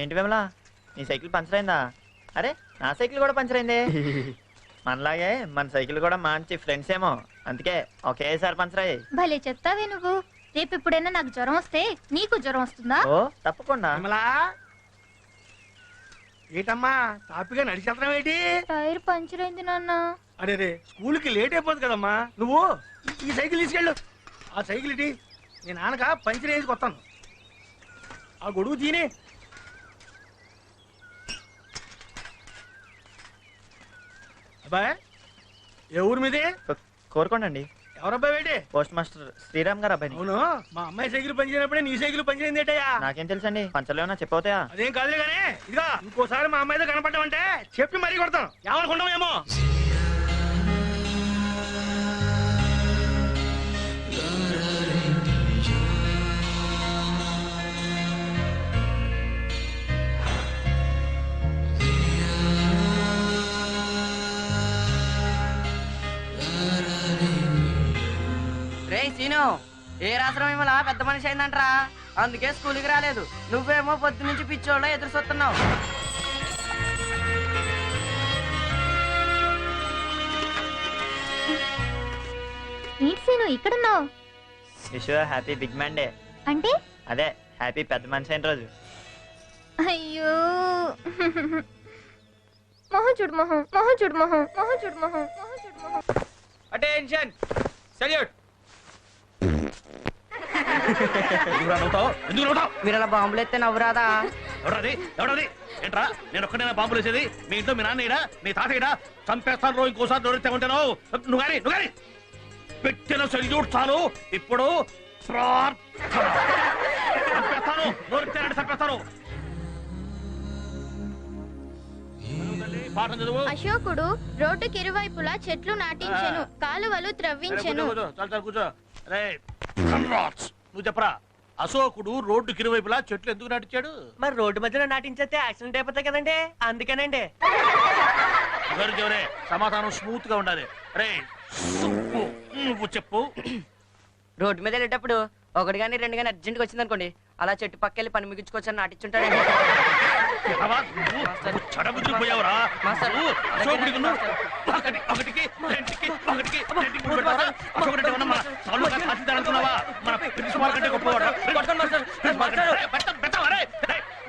ఏంటి విమలా నీ cycle puncture అయిందా? అరే నా సైకిల్ కూడా పంచర్ అయింది. మనలాగే మన సైకిల్ కూడా మంచి ఫ్రెండ్స్ ఏమో, అందుకే ఒకేసారి పంచర్ అయ్యాయి. భలే చెప్తావే నువ్వు. రేపు ఎప్పుడైనా నాకు జ్వరం వస్తే నీకు జ్వరం వస్తుందా? ఓ తప్పకుండా. విమలా ఏటమ్మా తాపిగా నడిచేస్తాం ఏంటి? టైర్ పంచర్ అయింది నాన్న. అరే రే స్కూల్కి లేట్ అయిపోతుంది కదమ్మా. నువ్వు ఈ సైకిల్ తీసుకెళ్ళు. ఆ సైకిల్ ఇటీ నేను నాన్నక పంచర్ వేసి కొత్తాను. ఆ గొడుగు తీనే. అబ్బాయి ఏ ఊరు మీది? కోరుకోండి. ఎవరబ్బాయి ఏంటి? పోస్ట్ మాస్టర్ శ్రీరామ్ గారు అబ్బాయి. అవును మా అమ్మాయి సైకిల్ పనిచేయనప్పుడే నీ సైకిల్ పనిచేయింది ఏంటయ్యా? నాకేం తెలుసండి, పంచర్లు ఏమన్నా చెప్పవుతాయా? అదేం కాదులే కానీ ఇదిగా ఇంకోసారి మా అమ్మాయితో కనపడ్డామంటే చెప్పి మరీ కొడతాను. ఏమనుకుంటామేమో. రే సీను, ఏ రాత్రం ఏమో పెద్ద మనిషి అయిందంటరా, అందుకే స్కూల్కి రాలేదు. నువ్వేమో పొద్దు నుంచి పిచ్చోళ్ళ ఎదురు చూస్తున్నావు. ఏంటి సీను ఇక్కడున్నావు? Wish happy big man day. అంటే అదే హ్యాపీ పెద్ద మనిషి అయిన రోజు. అయ్యో మొహం చూడు, మొహం మొహం చూడు, మొహం మొహం చూడు, మొహం మొహం చూడు, మొహం. Attention salute. మీరు అలా బాంబులు ఎత్తే నవ్వురాదా? ఎవడది ఏంట్రా? నేను ఒక్కడైనా బాంబులు వేసేది? మీ ఇంట్లో మీ నాన్న నీ తాతయ్యడా? చంపేస్తాను రోజు ఇంకోసారి దొరికితే ఉంటాను. నువ్వు కానీ పెట్టిన సెల్యూట్ చాలు. ఇప్పుడు చంపేస్తాను. దొరికితేనంటే చంపేస్తాను. పాఠం చదువు. అశోకుడు రోడ్డుకి ఇరువైపులా చెట్లు నాటించెను, కాలువలు త్రవ్వించెను. కూర్చో. నువ్వు చెప్పరా, అశోకుడు రోడ్డుకి ఇరువైపులా చెట్లు ఎందుకు నాటించాడు? మరి రోడ్డు మధ్యలో నాటించేస్తే యాక్సిడెంట్ అయిపోతాయి కదండి, అందుకేనండి. సమాధానం స్మూత్ గా ఉండాలి. రే నువ్వు చెప్పు. రోడ్డు మీద వెళ్ళేటప్పుడు ఒకటి కానీ రెండు కానీ అర్జెంట్గా వచ్చింది అనుకోండి, అలా చెట్టు పక్కెళ్ళి పని ముగించుకోవచ్చని నాటించుంటాడండి.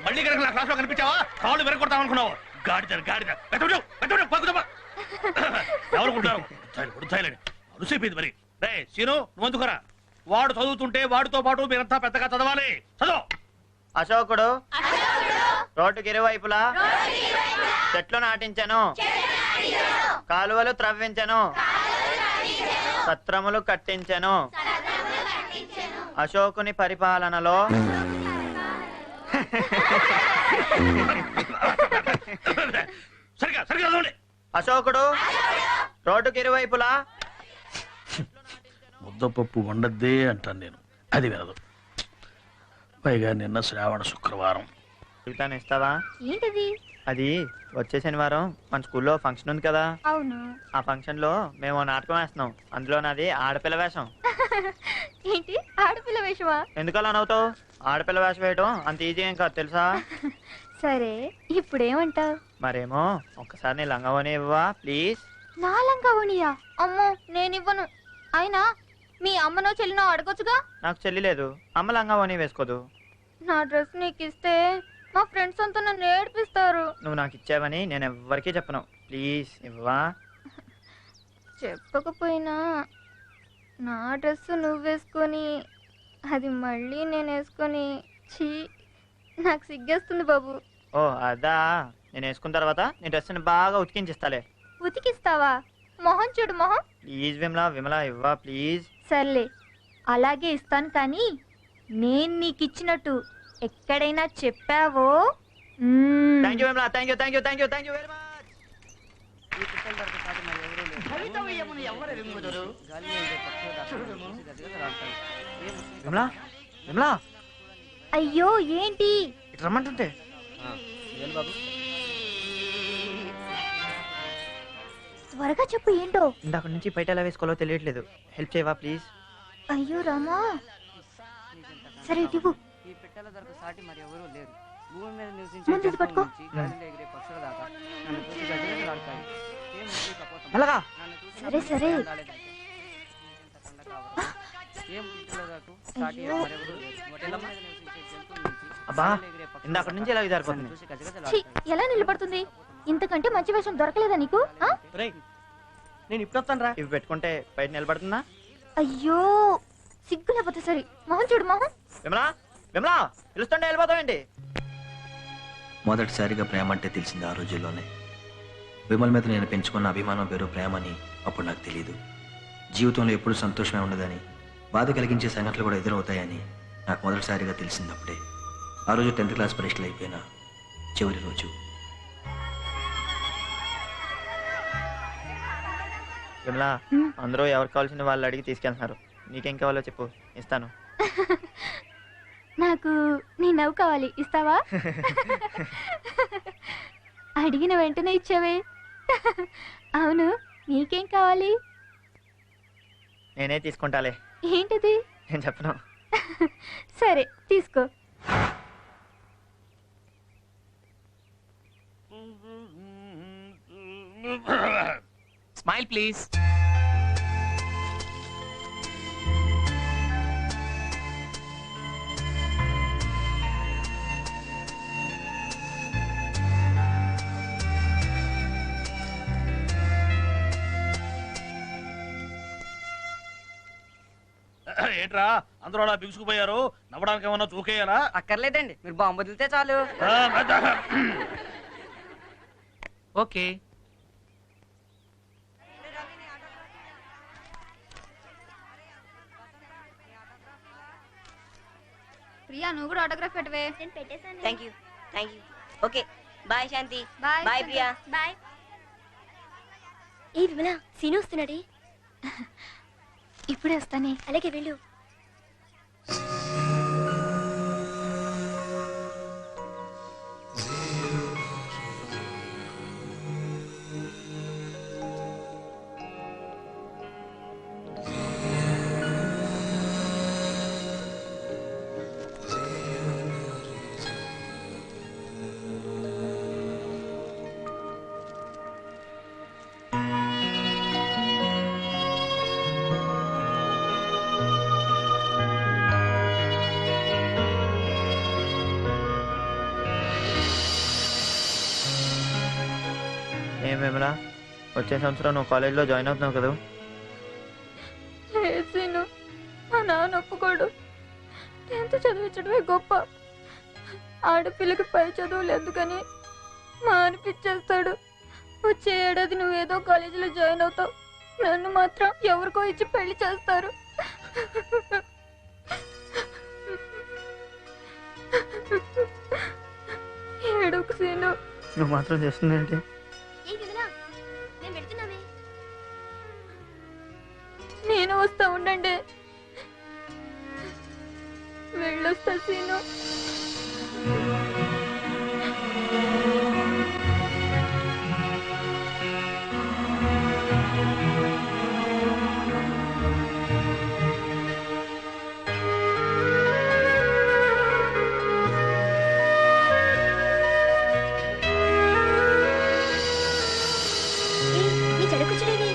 మళ్ళీ కనుక నా క్లాస్ లో కనిపించావా కాళ్ళు వెరగొడతాం అనుకున్నావు. గాడిద ఎవరుకుంటారు అరుసైపోయింది మరి. రే సీను నువ్వు అందుకురా. వాడు చదువుతుంటే వాడితో పాటు మీరంతా పెద్దగా చదవాలి. చదువు. అశోకుడు రోడ్డుకి ఇరువైపులా చెట్లు నాటించెను, కాలువలు త్రవ్వించెను, సత్రములు కట్టించెను. అశోకుని పరిపాలనలో అశోకుడు రోడ్డుకి ఇరువైపులా ముద్దపప్పు వండద్దే అంటాను నేను, అది వినదు. పైగా నిన్న శ్రావణ శుక్రవారం. ఇస్తావా? ఏంటిది? అది వచ్చే శనివారం మన స్కూల్లో ఫంక్షన్ ఉంది కదా. అవును. ఆ ఫంక్షన్ లో మేము నాటకం వేస్తున్నాం. అందులో నాది ఆడపిల్ల వేషం. ఏంటి ఆడపిల్ల వేషమా? ఎందుకు అలా నవ్వుతావు? ఆడపిల్ల వేషం వేయటం అంత ఈజీ ఏం కాదు తెలుసా. సరే ఇప్పుడేమంటావు? మరేమో ఒక్కసారి నీ లంగావోని ఇవ్వవా ప్లీజ్? నా లంగావోనియా? అమ్మో నేనివ్వను. అయినా మీ అమ్మనో చెల్లినో అడగొచ్చుగా. నాకు చెల్లి లేదు, అమ్మ లంగావోని వేసుకోదు. నా డ్రెస్ నీకు ఇస్తే మా ఫ్రెండ్స్ అంతా నన్ను ఏడిపిస్తారు. నువ్వు నాకు ఇచ్చావని నేను ఎవ్వరికీ చెప్పను, ప్లీజ్ ఇవ్వవా? చెప్పకపోయినా నా డ్రెస్ నువ్వు వేసుకొని అది మళ్ళీ నేను వేసుకొని చీ నాకు సిగ్గేస్తుంది బాబు. ఓ అదా, నేను వేసుకున్న తర్వాత నీ డ్రెస్ని బాగా ఉతికించిస్తాలే. ఉతికిస్తావా? మొహం చూడు మొహం. ప్లీజ్ విమలా ఇవ్వా ప్లీజ్. సర్లే అలాగే ఇస్తాను, కానీ నేను నీకు ఇచ్చినట్టు ఎక్కడైనా చెప్పావో. Thank you Vimala, thank you very much. Vimala అయ్యో ఏంటి? ఇటు రమ్మంటుంటే. త్వరగా చెప్పు ఏంటో. ఇందాక నుంచి బయట ఎలా వేసుకోవాలో తెలియట్లేదు, హెల్ప్ చేయవా ప్లీజ్? అయ్యో రామా. సరే ఇవ్వు. ఈ పెట్టెల దొరక సాటి మరి ఎవరూ లేరు. భూమి మీద ముందు ఇది పట్టుకో. అలాగా సరే సరే. అబ్బా ఇందాక నుంచి ఇలా జరిపోతుంది. ఛీ, ఎలా నిలబడుతుంది? ఇంతకంటే మంచి వేషం దొరకలేదా నీకు? ఆ? నేను ఇప్పుడు వస్తాను రా. ఇవి పెట్టుకుంటే బయట నిలబడుతుందా? అయ్యో సిగ్గు లేకపోతే సరే. మొహం చూడు మొహం. విమలా విమలా పిలుస్తుంటే వెళ్ళిపోతావేంటి? మొదటిసారిగా ప్రేమ అంటే తెలిసింది ఆ రోజుల్లోనే. విమల్ మీద నేను పెంచుకున్న అభిమానం పేరు ప్రేమని అప్పుడు నాకు తెలియదు. జీవితంలో ఎప్పుడు సంతోషమే ఉండదని, బాధ కలిగించే సంఘటనలు కూడా ఎదురవుతాయని నాకు మొదటిసారిగా తెలిసింది అప్పుడే. ఆ రోజు 10th క్లాస్ పరీక్షలు అయిపోయిన చివరి రోజు. విమలా అందరూ ఎవరికి కావాల్సిన వాళ్ళు అడిగి తీసుకెళ్తున్నారు. నీకేం కావాలో చెప్పు, ఇస్తాను. నాకు నీ నవ్వు కావాలి, ఇస్తావా? అడిగిన వెంటనే ఇచ్చావే. అవును, నీకేం కావాలి? నేనే తీసుకుంటాలే. ఏంటిది? నేను చెప్పను. సరే తీసుకో. Smile please. ఏంట్రా అందరూ అలా బిగుసుకుపోయారు? నవ్వడానికి ఏమన్నా చూకేయాలా? అక్కర్లేదండి, మీరు బాంబు వదిలితే చాలు. ఓకే. ప్రియా నువ్వు కూడా ఆటోగ్రాఫ్ పెట్టవే. నేను పెట్టేశాను. Thank you okay bye Shanti. Bye bye Priya. Bye. ఏ విమల, సీను వస్తున్నాడే. ఇప్పుడే వస్తానే. అలాగే వెళ్ళు. ఏం విమలా, వచ్చే సంవత్సరం నువ్వు కాలేజీలో జాయిన్ అవుతున్నావు కదా? లేదు, మా నాన్న ఒప్పుకోడు. 10th చదివించడమే గొప్ప. ఆడపిల్లకి పై చదువులు ఎందుకని మా అనిపించేస్తాడు. వచ్చే ఏడాది నువ్వేదో కాలేజీలో జాయిన్ అవుతావు, నన్ను మాత్రం ఎవరికో ఇచ్చి పెళ్లి చేస్తారు. ఏడుకు సీను. నువ్వు మాత్రం చేస్తుందేంటి? ఏ విమల, మేము వెళ్తున్నామే. నేను వస్తా, ఉండండి. వెళ్ళొస్తా సీను. నీ చెడకుచ్చుడేవి.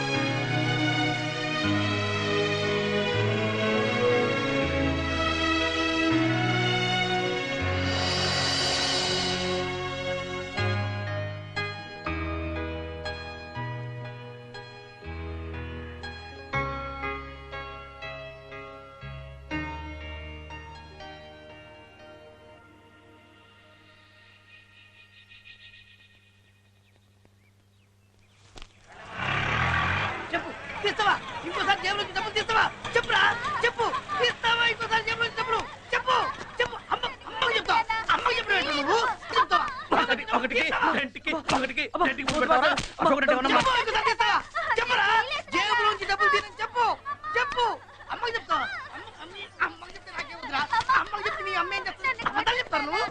చెప్పు, తీస్తావా? ఇంకోసారి జేబులోంచి డబ్బులు తీస్తావా? చెప్పురా, చెప్పు. తీస్తావా? ఇంకోసారి జేబులోంచి డబ్బులు చెప్పు. చెప్పు. అమ్మకి చెప్తావా? అమ్మకి చెప్పు. నువ్వు చెప్తావా? ఒకటికి రెండుకి మూడు పెడతావా? అశోకుడు ఏమన్నా చెప్పు, ఇంకోసారి తీస్తావా? చెప్పురా, జేబులోంచి డబ్బులు తీయని చెప్పు. చెప్పు. అమ్మకి చెప్తావా? అమ్మకి చెప్తే నాకేముందిరా? అమ్మకి చెప్తే నీ అమ్మ ఏం చెప్తాను? అబద్ధాలు చెప్తారు నువ్వు.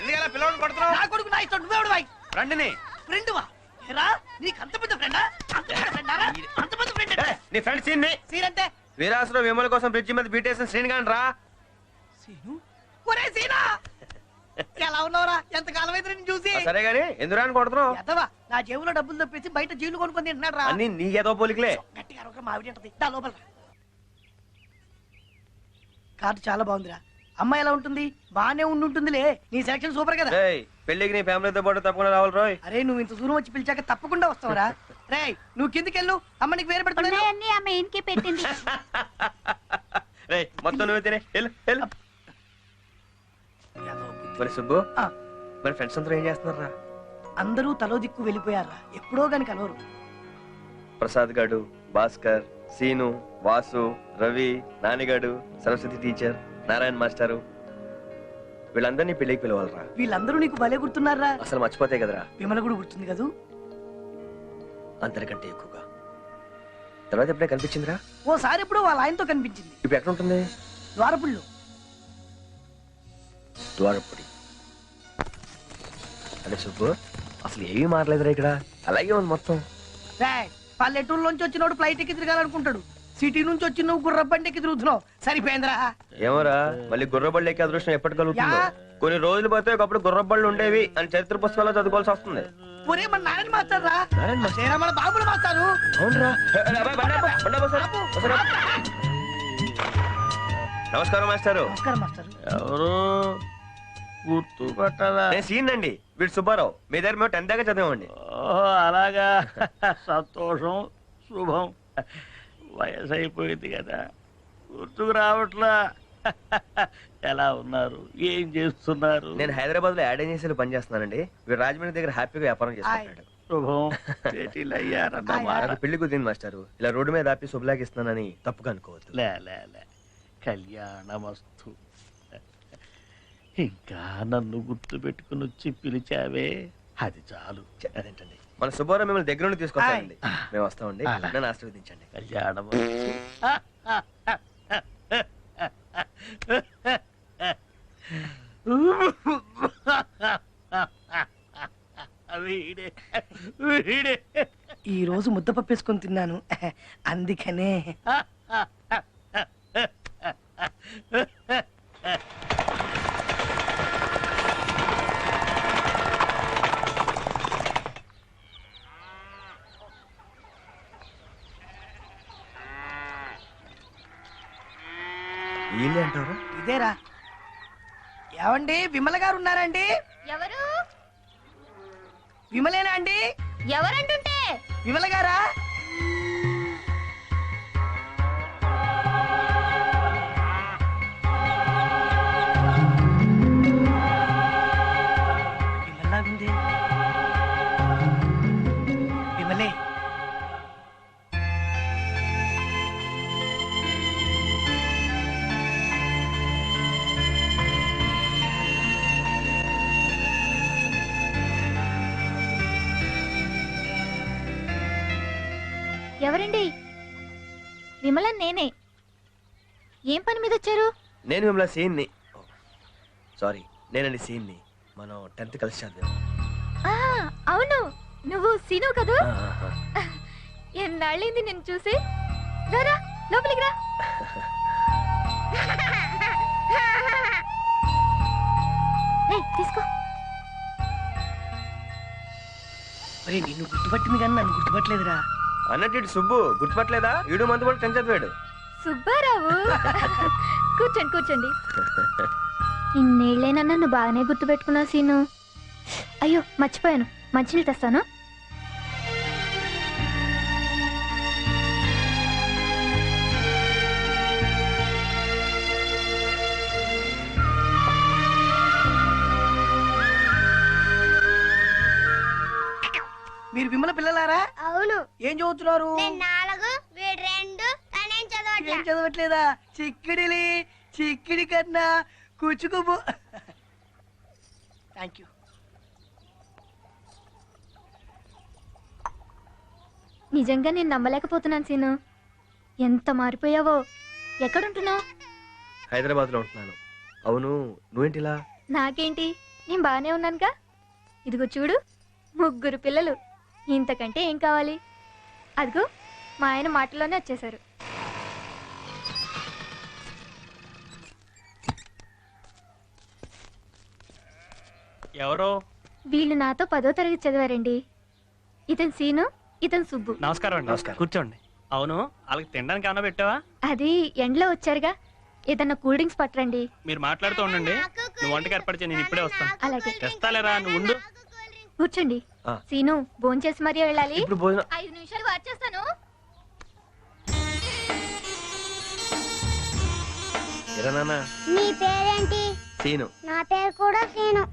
ఎందుకలా పిల్లవాడిని కొడుతున్నావు? నా కొడుకు నా ఇష్టం, నువ్వెవడు వాయి? రండిని ఫ్రెండువా? ఏరా, నీకు అంత పెద్ద ఫ్రెండా? అంత పెద్ద ఫ్రెండారా? అంత పెద్ద ఫ్రెండ్ అంటే నీ ఫ్రెండ్ సీన్ సీనంటే వీరాసులో విమల కోసం బ్రిడ్జి మీద బీటేసిన శ్రీని గాని రా. ఒరే సీనా, ఎలా ఉన్నావురా? ఎంత కాలం అయితే నేను చూసి. సరే గానీ ఎందుకు అని కొడుతున్నావు? ఎదవా, నా జేబులో డబ్బులు తప్పేసి బయట జీలు కొనుక్కొని తింటున్నాడు రా. అన్ని నీకేదో పోలికలే. గట్టిగా అరవక మావిడి ఉంటది. దా లోపల రా. కార్డు చాలా బాగుందిరా. అమ్మాయి ఎలా ఉంటుంది? బానే ఉంటుందిలే. నీ సెలక్షన్ సూపర్ కదా. రేయ్ పెళ్ళికి నీ ఫ్యామిలీతో పాటు తప్పకుండా రావాలి రోయ్. అరే నువ్వు ఇంత దూరం వచ్చి పిలిచాక తప్పకుండా వస్తావురా. రేయ్ నువ్వు కిందికెళ్ళు, అమ్మ నీకు వేరే పెడుతుంది. ఉన్నాయన్నీ ఆమె ఇంటికి పెట్టింది. రేయ్ మొత్తం నువ్వు తినే వెళ్ళు వెళ్ళు. మరి సుబ్బు ఆ. మరి ఫ్రెండ్స్ అందరూ ఏం చేస్తున్నారా? అందరూ తలో దిక్కు వెళ్ళిపోయారా, ఎప్పుడో గాని కలవరు. ప్రసాద్ గాడు, భాస్కర్, సీను, వాసు, రవి, నానిగాడు, సరస్వతి టీచర్, నారాయణ మాస్టారు వీళ్ళందరినీ పెళ్లికి పిలవాలరా. వీళ్ళందరూ నీకు భలే గుర్తున్నారా. అసలు మర్చిపోతే కదరా. విమల కూడా గుర్తుంది కదూ. అందరికంటే ఎక్కువగా. తర్వాత ఎప్పుడే కనిపించిందిరా? ఓసారి ఎప్పుడో వాళ్ళ ఆయనతో కనిపించింది. ఇప్పుడు ఎక్కడ ఉంటుంది? ద్వారపుళ్ళు. ద్వారపుడి. అదే సుబ్బు అసలు ఏమీ మారలేదురా ఇక్కడ. అలాగే ఉంది మొత్తం. రాయ్ పల్లెటూరులోంచి వచ్చినోడు ఫ్లైట్ ఎక్కి తిరగాలనుకుంటాడు. సిటీ నుంచి వచ్చి నువ్వు గుర్రబండి ఎక్కి తిరుగుతున్నావు. సరిపోయిందిరా. ఏమోరా మళ్ళీ గుర్రబళ్ళు ఎక్కే అదృష్టం ఎప్పటి కలుగుతుందో. కొన్ని రోజులు పోతే ఒకప్పుడు గుర్రబళ్ళు ఉండేవి అని చరిత్ర పుస్తకాల్లో చదువుకోవాల్సి వస్తుంది. ఒరే మన నారాయణ మాస్టర్ రా. నారాయణ మాస్టర్? చేరా మన బాబులు మాస్టారు. అవునరా. నమస్కారం మాస్టారు. నమస్కారం మాస్టర్. ఎవరు గుర్తుపట్టదా? నేను సీన్ అండి. వీడు సుబ్బారావు. మీ దగ్గర మేము 10th దాకా చదివామండి. ఓహో అలాగా. సంతోషం, శుభం. వయసు అయిపోయింది కదా, గుర్తుకు రావట్లా. ఎలా ఉన్నారు, ఏం చేస్తున్నారు? నేను హైదరాబాద్ లో యాడ్ ఏజెన్సీలో పనిచేస్తున్నానండి. వీడు రాజమండ్రి దగ్గర హ్యాపీగా వ్యాపారం చేసుకుంటాడు. శుభం. సెటిల్ అయ్యారన్నమాట. నాకు పెళ్లి కుదిరింది మాస్టారు. ఇలా రోడ్డు మీద ఆపి శుభలాకి ఇస్తున్నానని తప్పుగా అనుకోవద్దు. లే లే లే. కళ్యాణమస్తు. ఇంకా నన్ను గుర్తు పెట్టుకుని వచ్చి పిలిచావే, అది చాలు. అదేంటండి మన సుబ్బారావు మిమ్మల్ని దగ్గర నుండి తీసుకొస్తానండి. మేము వస్తామండి. అలా. నన్ను ఆశీర్వదించండి. కళ్యాణమస్తు. వీడే వీడే. ఈ రోజు ముద్దపప్పు వేసుకొని తిన్నాను, అందుకనే. వీళ్ళే అంటారా? ఇదేరా. ఏమండి విమల గారు ఉన్నారండి? ఎవరు విమలేనా అండి? ఎవరంటుంటే? విమల గారా? విమలాగుంది. విమలే. ఎవరండి? విమలన్ నేనే. ఏం పని మీద వచ్చారు? నేను మిమ్మల్ని సీన్ని. సారీ నేనండి సీన్ని. మనం 10th కలిసి చదివాం. ఆ, అవును, నువ్వు సీను కదూ? ఆ, ఆ. ఎన్నాళ్ళైంది నిన్ను చూసి. రారా లోపలికి రా. ఏయ్, తీసుకో. ఒరే నిన్ను గుర్తుపట్టింది కానీ నన్ను గుర్తుపట్టలేదురా. అన్నట్టు ఇటు సుబ్బు గుర్తుపట్టలేదా? ఈడు మందు కూడా 10th చదివాడు. సుబ్బారావు. కూర్చోండి కూర్చోండి. ఇన్నేళ్ళైనా నన్ను బాగానే గుర్తుపెట్టుకున్నావు సీను. అయ్యో మర్చిపోయాను, మంచినీళ్ళు తెస్తాను. మీరు విమల పిల్లలారా? అవును. ఏం చదువుతున్నారు? నేను 4, వీడు 2, తనేం చదవట్లే. ఏం చదవట్లేదా? చిక్కిడిలి చిక్కిడి కన్నా కూచుకుబో. Thank you. నిజంగా నేను నమ్మలేకపోతున్నాను సీను. ఎంత మారిపోయావో. ఎక్కడుంటున్నావు? హైదరాబాద్ లో ఉంటున్నాను. అవును నువ్వేంటిలా? నాకేంటి, నేను బాగానే ఉన్నానుగా. ఇదిగో చూడు, 3 పిల్లలు. ఇంతకంటే ఏం కావాలి? అదిగో మా ఆయన మాటలోనే వచ్చేసారు. ఎవరో వీళ్ళు నాతో 10వ తరగతి చదివారండి. ఇతను సీను, ఇతను సుబ్బు. నమస్కారం అండి. నమస్కారం. కూర్చోండి. అవును, వాళ్ళకి తినడానికి ఏమైనా పెట్టావా? అది ఎండలో వచ్చారుగా, ఏదన్నా కూల్ డ్రింక్స్ పట్టరండి. మీరు మాట్లాడుతూ ఉండండి, నువ్వు వంటకి ఏర్పాటు చేయి, నేను ఇప్పుడే వస్తాను. అలాగే. తెస్తాలేరా, నువ్వు ఉండు. కూర్చోండి. ఆ. సీను, భోంచేసి మరీ వెళ్ళాలి. ఇప్పుడు భోజనం 5 నిమిషాలు వచ్చేస్తాను. ఎరా నాన్న నీ పేరేంటి? సీను. నా పేరు కూడా సీను.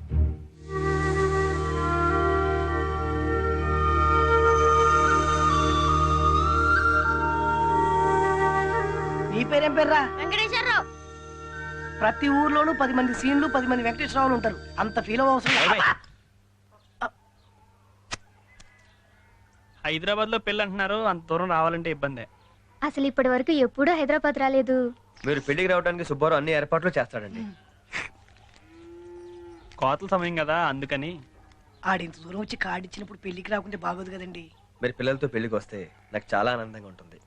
నీ పేరేం పేర్రా? వెంకటేశ్వరరావు. ప్రతి ఊర్లోనూ 10 మంది సీన్లు 10 మంది వెంకటేశ్వరరావులు ఉంటారు. అంత ఫీల్ అవసరం లేదు. హైదరాబాద్ లో పెళ్ళి అంటున్నారు, అంత దూరం రావాలంటే ఇబ్బందే. అసలు ఇప్పటి వరకు ఎప్పుడూ హైదరాబాద్ రాలేదు. మీరు పెళ్లికి రావడానికి సుబ్బారావు అన్ని ఏర్పాట్లు చేస్తాడండి. కోతల సమయం కదా, అందుకని. ఆడింత దూరం వచ్చి కార్డు ఇచ్చినప్పుడు పెళ్లికి రాకుంటే బాగోదు కదండి. మీరు పిల్లలతో పెళ్లికి వస్తే నాకు చాలా ఆనందంగా ఉంటుంది.